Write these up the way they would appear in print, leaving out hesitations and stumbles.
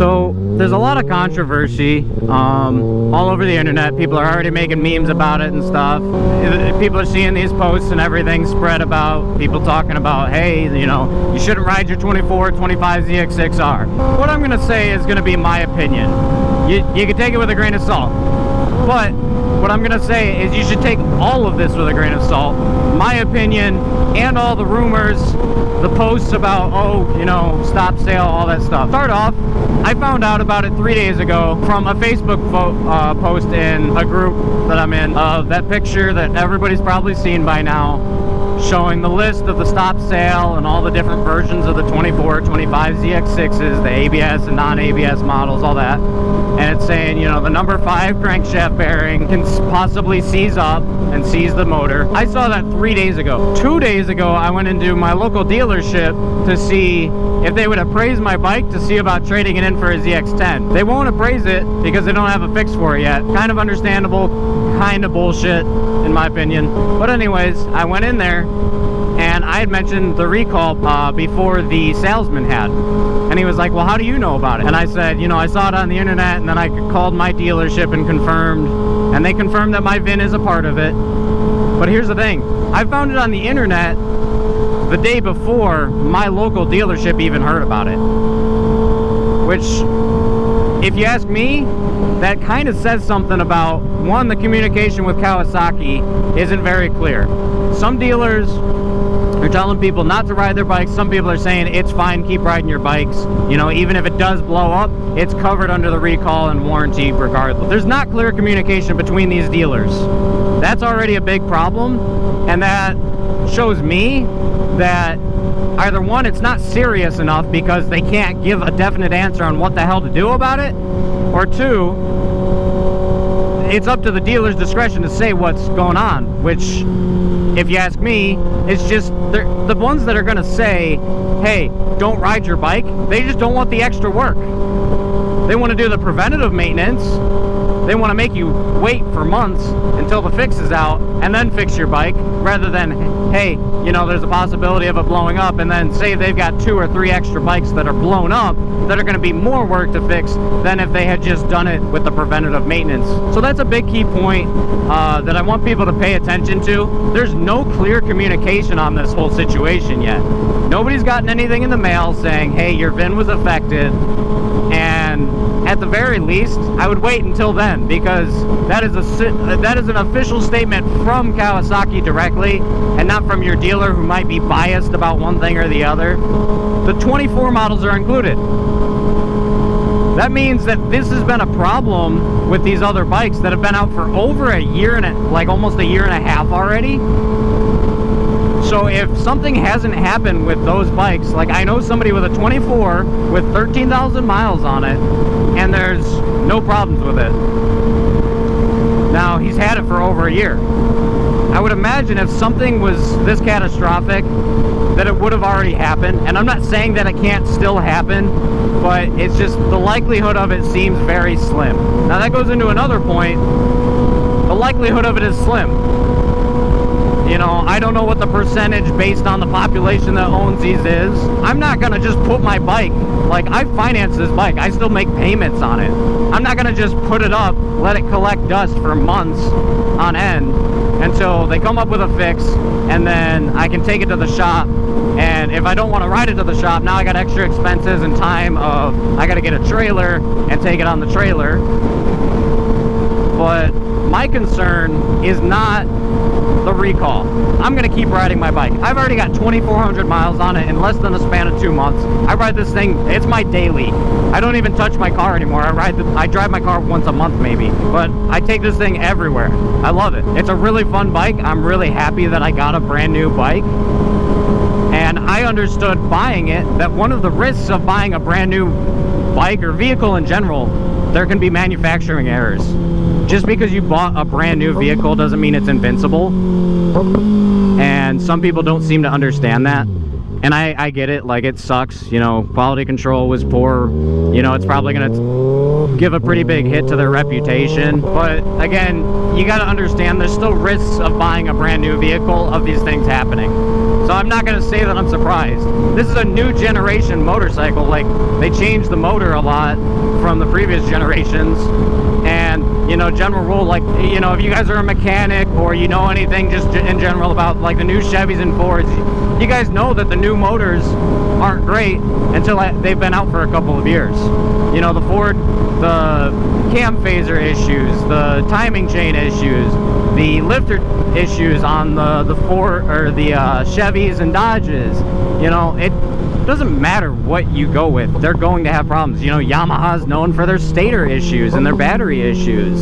So there's a lot of controversy all over the internet. People are already making memes about it and stuff. People are seeing these posts and everything spread about people talking about, hey, you know, you shouldn't ride your 24, 25 ZX6R. What I'm gonna say is gonna be my opinion. You can take it with a grain of salt, but what I'm gonna say is you should take all of this with a grain of salt. My opinion, and all the rumors, the posts about, oh, you know, stop sale, all that stuff. Start off, I found out about it 3 days ago from a Facebook post in a group that I'm in of that picture that everybody's probably seen by now, showing the list of the stop sale and all the different versions of the 24, 25 ZX6s, the ABS and non-ABS models, all that. And it's saying, you know, the number 5 crankshaft bearing can possibly seize up and seize the motor. I saw that 3 days ago. 2 days ago, I went into my local dealership to see if they would appraise my bike to see about trading it in for a ZX10. They won't appraise it because they don't have a fix for it yet. Kind of understandable, kind of bullshit, in my opinion. But anyways, I went in there and I had mentioned the recall before the salesman had. And he was like, well, how do you know about it? And I said, you know, I saw it on the internet, and then I called my dealership and confirmed, and they confirmed that my VIN is a part of it. But here's the thing, I found it on the internet the day before my local dealership even heard about it. Which, if you ask me, that kind of says something about, one, the communication with Kawasaki isn't very clear. Some dealers are telling people not to ride their bikes. Some people are saying it's fine, keep riding your bikes. You know, even if it does blow up, it's covered under the recall and warranty regardless. There's not clear communication between these dealers. That's already a big problem, and that shows me that either one, it's not serious enough because they can't give a definite answer on what the hell to do about it, or two, it's up to the dealer's discretion to say what's going on, which, if you ask me, it's just the ones that are going to say, hey, don't ride your bike, they just don't want the extra work. They want to do the preventative maintenance. They want to make you wait for months until the fix is out and then fix your bike, rather than, hey, you know, there's a possibility of it blowing up, and then say they've got 2 or 3 extra bikes that are blown up that are going to be more work to fix than if they had just done it with the preventative maintenance. So that's a big key point that I want people to pay attention to. There's no clear communication on this whole situation yet. Nobody's gotten anything in the mail saying, hey, your VIN was affected, and at the very least, I would wait until then, because that is an official statement from Kawasaki directly, and not from your dealer who might be biased about one thing or the other. The 24 models are included. That means that this has been a problem with these other bikes that have been out for over a year and like almost a year and a half already. So if something hasn't happened with those bikes, like I know somebody with a 24 with 13,000 miles on it, and there's no problems with it. Now, he's had it for over a year. I would imagine if something was this catastrophic, that it would have already happened. And I'm not saying that it can't still happen, but it's just the likelihood of it seems very slim. Now, that goes into another point. The likelihood of it is slim. You know, I don't know what the percentage based on the population that owns these is. I'm not gonna just put my bike, like I finance this bike, I still make payments on it. I'm not gonna just put it up, let it collect dust for months on end until they come up with a fix, and then I can take it to the shop. And if I don't want to ride it to the shop, now I got extra expenses and time of I gotta get a trailer and take it on the trailer. But my concern is not the recall. I'm gonna keep riding my bike. I've already got 2,400 miles on it in less than a span of 2 months. I ride this thing, it's my daily. I don't even touch my car anymore. I drive my car once a month maybe, but I take this thing everywhere. I love it. It's a really fun bike. I'm really happy that I got a brand new bike. And I understood buying it that one of the risks of buying a brand new bike or vehicle in general, there can be manufacturing errors. Just because you bought a brand new vehicle doesn't mean it's invincible. And some people don't seem to understand that. And I get it, like it sucks, you know, quality control was poor, you know, it's probably gonna give a pretty big hit to their reputation. But again, you gotta understand there's still risks of buying a brand new vehicle of these things happening. So I'm not going to say that I'm surprised. This is a new generation motorcycle. Like, they changed the motor a lot from the previous generations. And, you know, general rule, like, you know, if you guys are a mechanic or you know anything just in general about like the new Chevys and Fords, you guys know that the new motors aren't great until they've been out for a couple of years. You know, the Ford, the cam phaser issues, the timing chain issues, the lifter issues on the Ford or the Chevys and Dodges. You know, it doesn't matter what you go with, they're going to have problems. You know, Yamaha's known for their stator issues and their battery issues.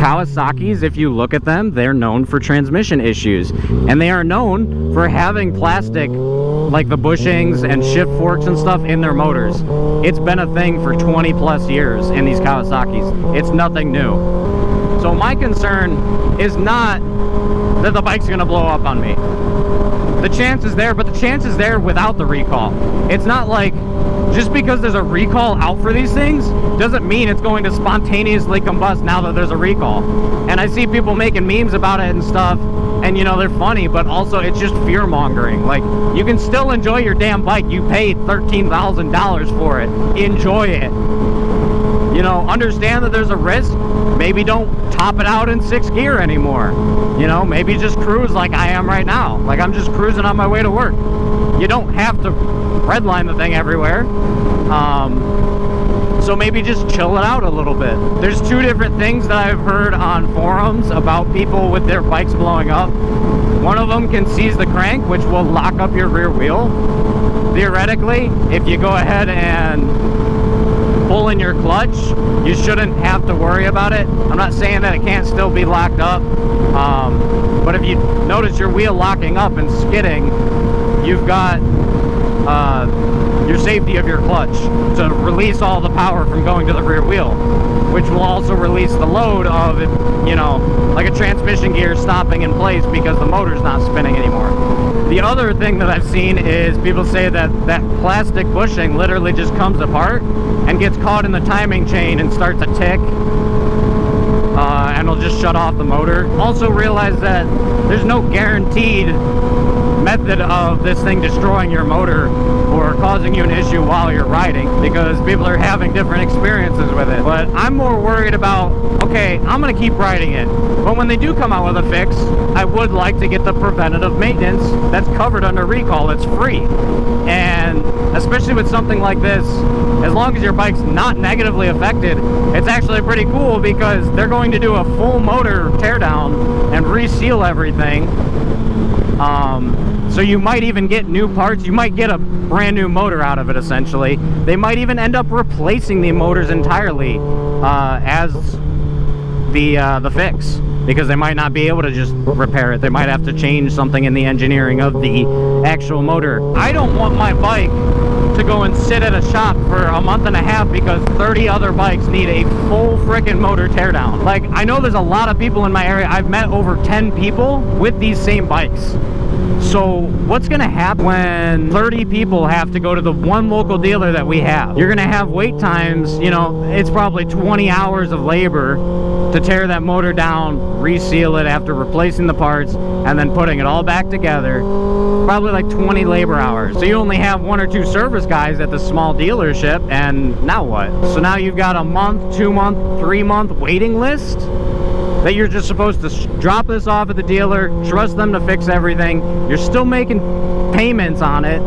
Kawasaki's, if you look at them, they're known for transmission issues, and they are known for having plastic like the bushings and shift forks and stuff in their motors. It's been a thing for 20 plus years in these Kawasaki's. It's nothing new. So my concern is not that the bike's gonna blow up on me. The chance is there, but the chance is there without the recall. It's not like just because there's a recall out for these things doesn't mean it's going to spontaneously combust now that there's a recall. And I see people making memes about it and stuff, and you know, they're funny, but also it's just fear mongering. Like, you can still enjoy your damn bike. You paid $13,000 for it. Enjoy it. You know, understand that there's a risk. Maybe don't top it out in 6th gear anymore. You know, maybe just cruise like I am right now. Like, I'm just cruising on my way to work. You don't have to redline the thing everywhere. So maybe just chill it out a little bit. There's two different things that I've heard on forums about people with their bikes blowing up. One of them can seize the crank, which will lock up your rear wheel. Theoretically, if you go ahead and pull in your clutch, you shouldn't have to worry about it. I'm not saying that it can't still be locked up, but if you notice your wheel locking up and skidding, you've got your safety of your clutch to release all the power from going to the rear wheel, which will also release the load of it, you know, like a transmission gear stopping in place because the motor's not spinning anymore. The other thing that I've seen is people say that that plastic bushing literally just comes apart and gets caught in the timing chain and starts to tick, and it'll just shut off the motor. Also realize that there's no guaranteed method of this thing destroying your motor or causing you an issue while you're riding, because people are having different experiences with it. But I'm more worried about, okay, I'm gonna keep riding it, but when they do come out with a fix, I would like to get the preventative maintenance that's covered under recall. It's free, and especially with something like this, as long as your bike's not negatively affected, it's actually pretty cool because they're going to do a full motor teardown and reseal everything. So you might even get new parts. You might get a brand new motor out of it, essentially. They might even end up replacing the motors entirely as the fix, because they might not be able to just repair it. They might have to change something in the engineering of the actual motor. I don't want my bike to go and sit at a shop for a month and a half because 30 other bikes need a full frickin' motor teardown. Like, I know there's a lot of people in my area. I've met over 10 people with these same bikes. So what's gonna happen when 30 people have to go to the one local dealer that we have? You're gonna have wait times, you know, it's probably 20 hours of labor to tear that motor down, reseal it after replacing the parts, and then putting it all back together. Probably like 20 labor hours. So you only have 1 or 2 service guys at the small dealership, and now what? So now you've got a month, 2 month, 3 month waiting list that you're just supposed to drop this off at the dealer, trust them to fix everything. You're still making payments on it,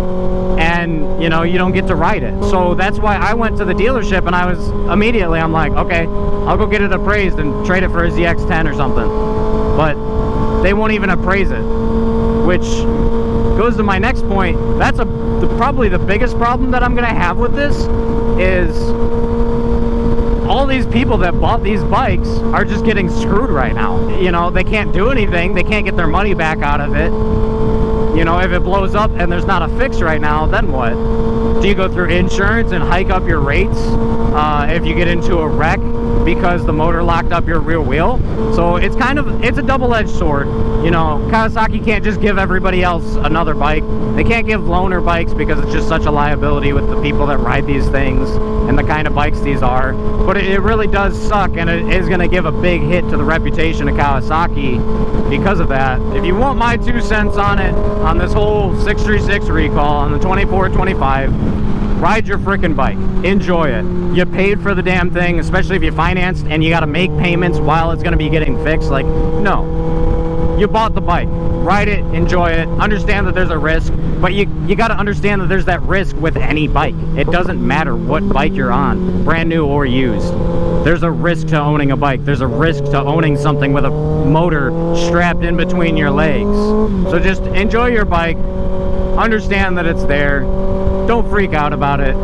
and you know, you don't get to ride it. So that's why I went to the dealership, and I was immediately, I'm like, okay, I'll go get it appraised and trade it for a ZX10 or something. But they won't even appraise it, which goes to my next point. That's probably the biggest problem that I'm gonna have with this is all these people that bought these bikes are just getting screwed right now. You know, they can't do anything. They can't get their money back out of it. You know, if it blows up and there's not a fix right now, then what? Do you go through insurance and hike up your rates if you get into a wreck because the motor locked up your rear wheel. So it's a double-edged sword. You know, Kawasaki can't just give everybody else another bike. They can't give loaner bikes because it's just such a liability with the people that ride these things and the kind of bikes these are. But it really does suck, and it is going to give a big hit to the reputation of Kawasaki because of that. If you want my 2 cents on it, on this whole 636 recall, on the 2425, ride your freaking bike. Enjoy it. You paid for the damn thing, especially if you financed and you got to make payments while it's going to be getting fixed. Like, no. You bought the bike. Ride it, enjoy it, understand that there's a risk, but you got to understand that there's that risk with any bike. It doesn't matter what bike you're on, brand new or used. There's a risk to owning a bike. There's a risk to owning something with a motor strapped in between your legs. So just enjoy your bike, understand that it's there, don't freak out about it.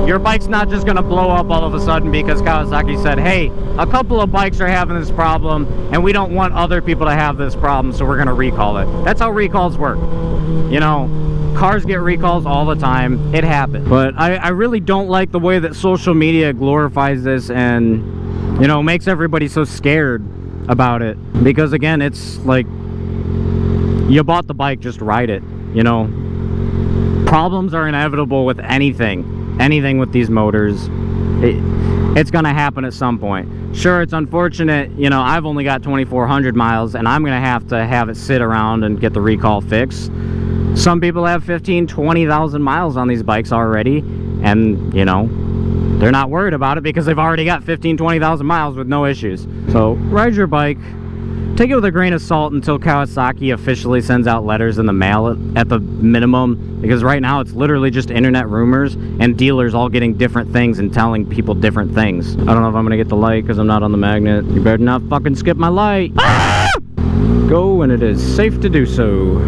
Your bike's not just gonna blow up all of a sudden because Kawasaki said, hey, a couple of bikes are having this problem and we don't want other people to have this problem, so we're gonna recall it. That's how recalls work. You know, cars get recalls all the time. It happens. But I really don't like the way that social media glorifies this and, you know, makes everybody so scared about it. Because again, it's like, you bought the bike, just ride it, you know. Problems are inevitable with anything with these motors. It's gonna happen at some point. Sure, it's unfortunate, you know, I've only got 2,400 miles and I'm gonna have to have it sit around and get the recall fixed. Some people have 15,000-20,000 miles on these bikes already, and you know, they're not worried about it because they've already got 15,000-20,000 miles with no issues. So ride your bike, take it with a grain of salt until Kawasaki officially sends out letters in the mail at the minimum, because right now it's literally just internet rumors and dealers all getting different things and telling people different things. I don't know if I'm gonna get the light because I'm not on the magnet. You better not fucking skip my light. Ah! Go when it is safe to do so.